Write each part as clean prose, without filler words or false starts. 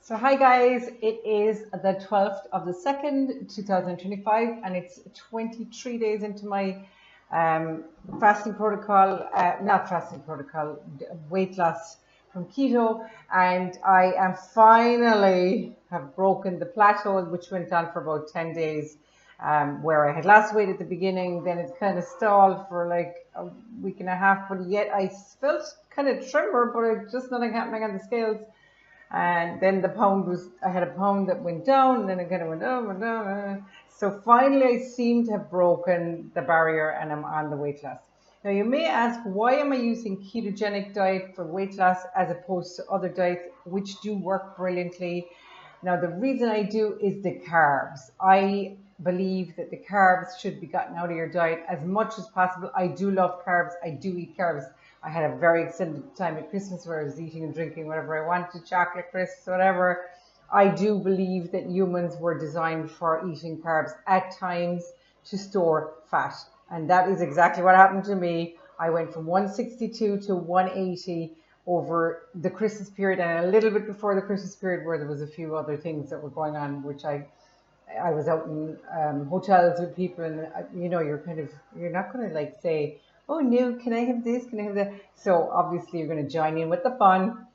So hi guys, it is the 12th of the 2nd, 2025, and it's 23 days into my fasting protocol, not fasting protocol, weight loss from keto, and I am finally have broken the plateau, which went on for about 10 days, where I had lost weight at the beginning, then it kind of stalled for like a week and a half, but yet I felt kind of trimmer, but just nothing happening on the scales. And then I had a pound that went down, and then it kind of went down, went down. So finally I seem to have broken the barrier and I'm on the weight loss. Now you may ask, why am I using ketogenic diet for weight loss as opposed to other diets which do work brilliantly? Now the reason I do is the carbs. I believe that the carbs should be gotten out of your diet as much as possible. I do love carbs. I do eat carbs. I had a very extended time at Christmas where I was eating and drinking whatever I wanted, chocolate crisps, whatever. I do believe that humans were designed for eating carbs at times to store fat. And that is exactly what happened to me. I went from 162 to 180 over the Christmas period and a little bit before the Christmas period, where there was a few other things that were going on, which I was out in hotels with people, and you're not going to like say, oh no, can I have this? Can I have that? So obviously you're going to join in with the fun.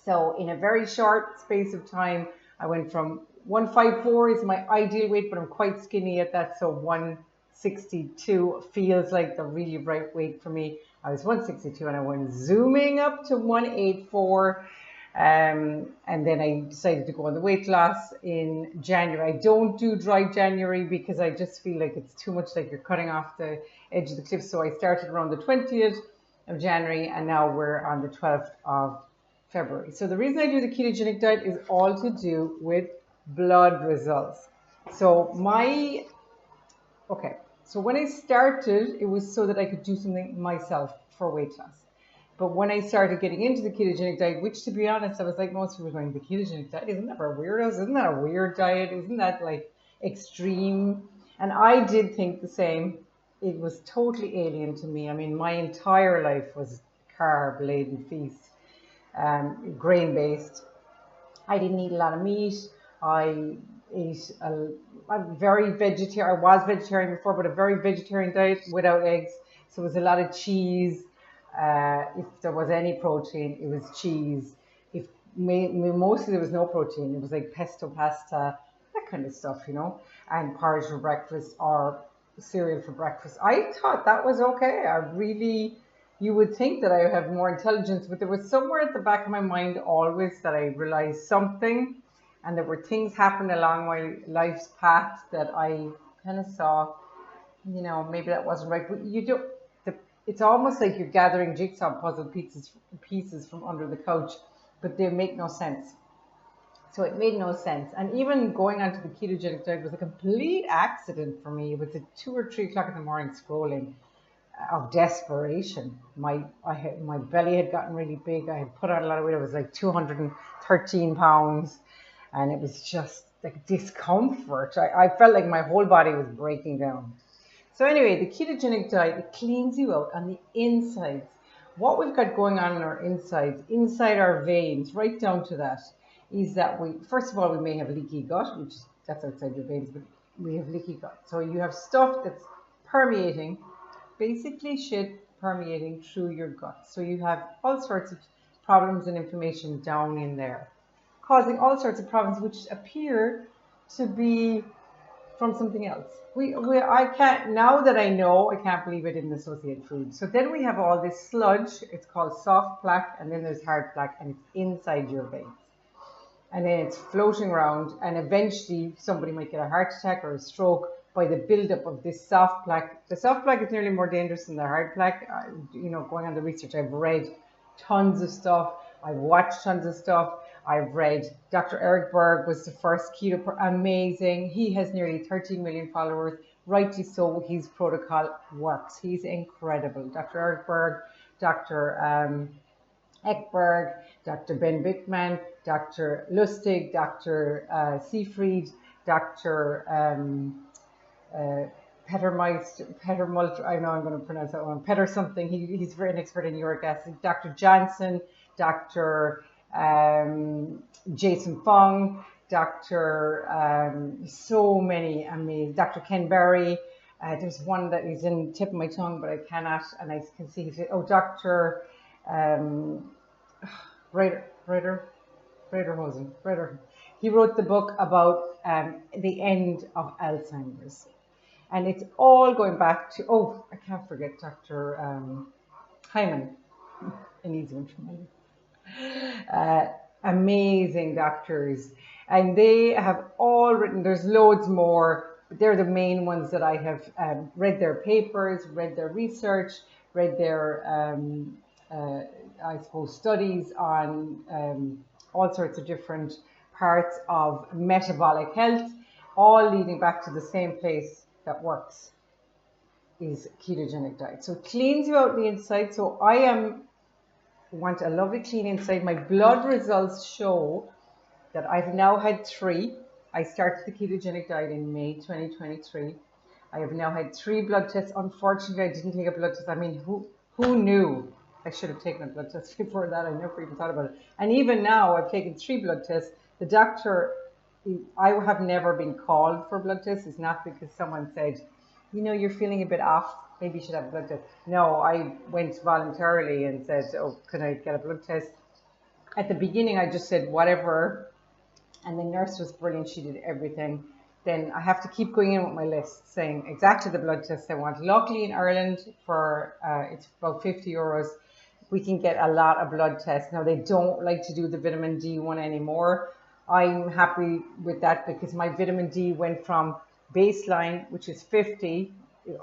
So in a very short space of time, I went from 154 is my ideal weight, but I'm quite skinny at that. So 162 feels like the really right weight for me. I was 162 and I went zooming up to 184. And then I decided to go on the weight loss in January. I don't do dry January because I just feel like it's too much, like you're cutting off the edge of the cliff. So I started around the 20th of January and now we're on the 12th of February. So the reason I do the ketogenic diet is all to do with blood results. So when I started, it was so that I could do something myself for weight loss. But when I started getting into the ketogenic diet, which to be honest, I was like most people going, the ketogenic diet, isn't that for weirdos? Isn't that a weird diet? Isn't that like extreme? And I did think the same. It was totally alien to me. I mean, my entire life was carb-laden feast, grain-based. I didn't eat a lot of meat. I ate a very vegetarian. I was vegetarian before, but a very vegetarian diet without eggs. So it was a lot of cheese. If there was any protein, it was cheese. Mostly there was no protein, it was like pesto pasta, that kind of stuff, and porridge for breakfast or cereal for breakfast. I thought that was okay. You would think that I have more intelligence, but there was somewhere at the back of my mind always that I realized something, and there were things happening along my life's path that I kind of saw, maybe that wasn't right. But it's almost like you're gathering jigsaw puzzle pieces from under the couch, but they make no sense. So it made no sense. And even going onto the ketogenic diet was a complete accident for me. It was at 2 or 3 o'clock in the morning scrolling of desperation. My belly had gotten really big. I had put on a lot of weight. I was like 213 pounds. And it was just like discomfort. I felt like my whole body was breaking down. So anyway, the ketogenic diet, it cleans you out on the insides. What we've got going on in our insides, inside our veins, right down to that, is that first of all, we may have leaky gut, that's outside your veins, but we have leaky gut. So you have stuff that's permeating, basically shit permeating through your gut. So you have all sorts of problems and inflammation down in there, causing all sorts of problems which appear to be from something else. Now that I know, I can't believe I didn't associate food. So then we have all this sludge. It's called soft plaque, and then there's hard plaque, and it's inside your veins. And then it's floating around, and eventually somebody might get a heart attack or a stroke by the buildup of this soft plaque. The soft plaque is nearly more dangerous than the hard plaque. Going on the research, I've read tons of stuff. I've watched tons of stuff. I've read Dr. Eric Berg was the first keto, amazing. He has nearly 13 million followers. Rightly so, his protocol works. He's incredible. Dr. Eric Berg, Dr. Ekberg, Dr. Ben Bickman, Dr. Lustig, Dr. Seafried, Dr. Peter I know I'm going to pronounce that one, Peter something. He's an expert in uric acid. Dr. Johnson, Dr. Jason Fung, so many amazing, Dr. Ken Berry. There's one that is in the tip of my tongue, but I cannot, and I can see his, oh, Dr. Um, Breder. He wrote the book about the end of Alzheimer's. And it's all going back to, oh, I can't forget Dr. Hyman. An easy one for me. Amazing doctors. And they have all written, there's loads more, but they're the main ones that I have read their papers, read their research, read their, I suppose, studies on all sorts of different parts of metabolic health, all leading back to the same place that works, is ketogenic diet. So it cleans you out the inside. So want a lovely clean inside. My blood results show that I've now had 3. I started the ketogenic diet in May 2023. I have now had 3 blood tests. Unfortunately, I didn't take a blood test. I mean, who knew? I should have taken a blood test before that. I never even thought about it. And even now, I've taken 3 blood tests. The doctor, I have never been called for blood tests. It's not because someone said, you know, you're feeling a bit off, maybe you should have a blood test. No, I went voluntarily and said, oh, can I get a blood test? At the beginning, I just said, whatever. And the nurse was brilliant. She did everything. Then I have to keep going in with my list, saying exactly the blood test I want. Luckily in Ireland, for it's about €50, we can get a lot of blood tests. Now, they don't like to do the vitamin D one anymore. I'm happy with that because my vitamin D went from baseline, which is 50,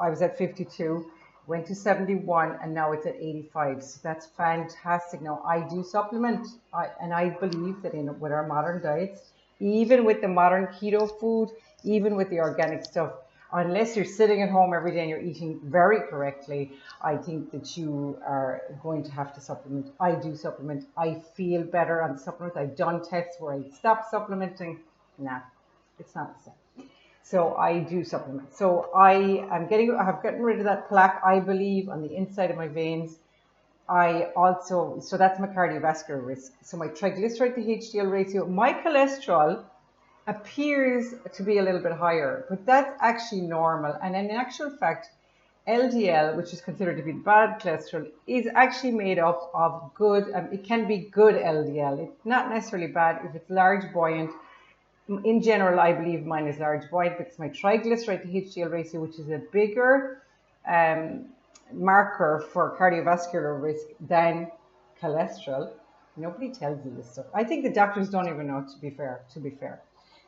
I was at 52, went to 71, and now it's at 85. So that's fantastic. Now, I do supplement, and I believe that with our modern diets, even with the modern keto food, even with the organic stuff, unless you're sitting at home every day and you're eating very correctly, I think that you are going to have to supplement. I do supplement. I feel better on supplements. I've done tests where I stopped supplementing. Nah, it's not the same. So I do supplement. So I have gotten rid of that plaque, I believe, on the inside of my veins. So that's my cardiovascular risk. So my triglyceride to HDL ratio, my cholesterol appears to be a little bit higher, but that's actually normal. And in actual fact, LDL, which is considered to be bad cholesterol, is actually made up of good, it can be good LDL. It's not necessarily bad if it's large, buoyant. In general, I believe mine is large, buoyant, because my triglyceride to HDL ratio, which is a bigger marker for cardiovascular risk than cholesterol. Nobody tells you this stuff. I think the doctors don't even know, to be fair.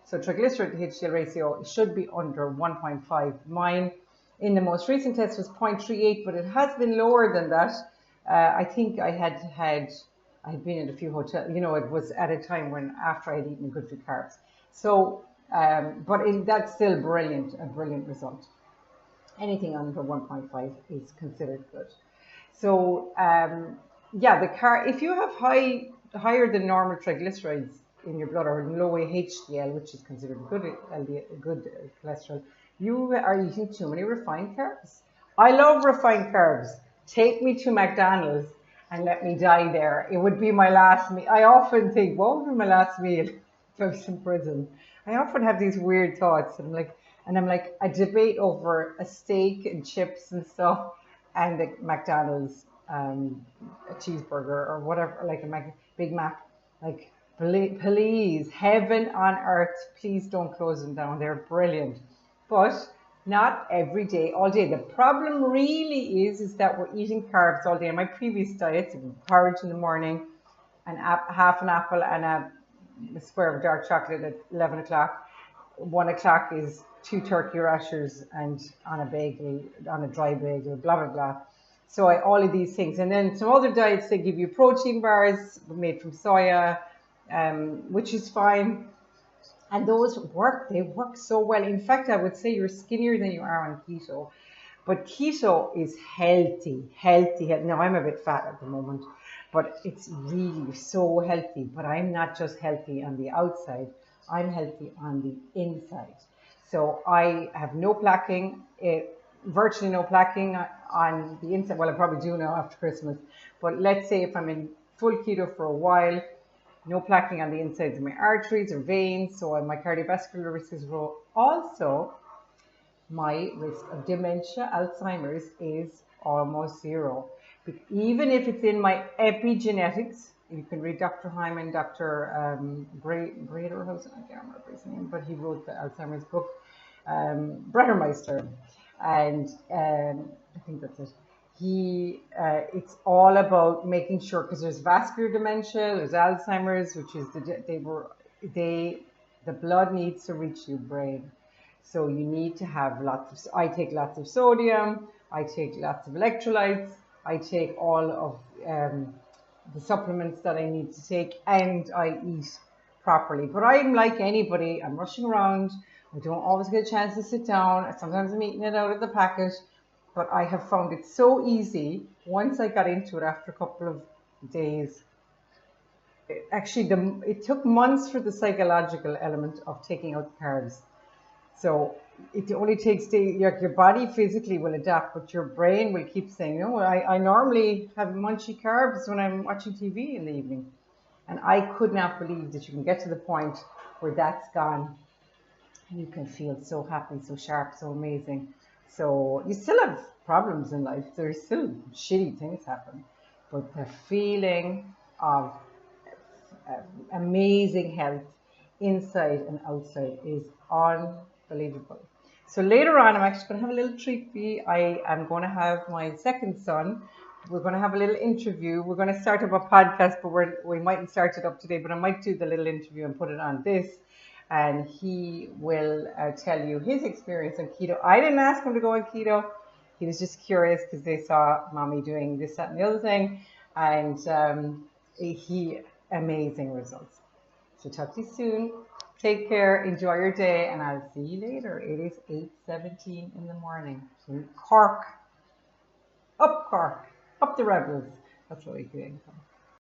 So triglyceride to HDL ratio should be under 1.5. Mine in the most recent test was 0.38, but it has been lower than that. I think I had been in a few hotels, you know, it was at a time when after I had eaten good food carbs. So, that's still a brilliant result. Anything under 1.5 is considered good. So, if you have higher than normal triglycerides in your blood, or low HDL, which is considered good cholesterol, you are eating too many refined carbs. I love refined carbs. Take me to McDonald's and let me die there. It would be my last meal. I often think, what would be my last meal if I was in prison? I often have these weird thoughts. I'm like, I debate over a steak and chips and stuff, and a McDonald's a cheeseburger or whatever, like a Big Mac. Like, please, heaven on earth, please don't close them down. They're brilliant, but not every day, all day. The problem really is that we're eating carbs all day. In my previous diets, porridge in the morning, half an apple and a square of dark chocolate at 11 o'clock. 1 o'clock is 2 turkey rashers and on a bagel, on a dry bagel, blah, blah, blah. So all of these things. And then some other diets, they give you protein bars made from soya, which is fine. And those work, they work so well. In fact, I would say you're skinnier than you are on keto. But keto is healthy. Now, I'm a bit fat at the moment, but it's really so healthy. But I'm not just healthy on the outside, I'm healthy on the inside. So I have no plaquing, virtually no plaquing on the inside. Well, I probably do now after Christmas. But let's say if I'm in full keto for a while, no plaquing on the insides of my arteries or veins, so my cardiovascular risk is low. Also, my risk of dementia, Alzheimer's, is almost zero. Even if it's in my epigenetics, you can read Dr. Hyman, Dr. Brederhausen, I can't remember his name, but he wrote the Alzheimer's book, Brettermeister, and I think that's it. It's all about making sure, because there's vascular dementia, there's Alzheimer's, which is the blood needs to reach your brain. So you need to have I take lots of sodium, I take lots of electrolytes, I take all of the supplements that I need to take, and I eat properly. But I'm like anybody, I'm rushing around, I don't always get a chance to sit down, sometimes I'm eating it out of the packet, but I have found it so easy once I got into it after a couple of days. It took months for the psychological element of taking out the carbs. So it only takes days. Your body physically will adapt, but your brain will keep saying, no, I normally have munchy carbs when I'm watching TV in the evening. And I could not believe that you can get to the point where that's gone. And you can feel so happy, so sharp, so amazing. So you still have problems in life. There's still shitty things happen. But the feeling of amazing health inside and outside is unbelievable. So later on, I'm actually going to have a little treat for you. I am going to have my second son. We're going to have a little interview. We're going to start up a podcast, but we mightn't start it up today, but I might do the little interview and put it on this. And he will tell you his experience on keto. I didn't ask him to go on keto. He was just curious because they saw mommy doing this, that, and the other thing. And amazing results. So talk to you soon. Take care. Enjoy your day. And I'll see you later. It is 8:17 in the morning. So Cork. Up Cork. Up the Rebels. That's what we're doing.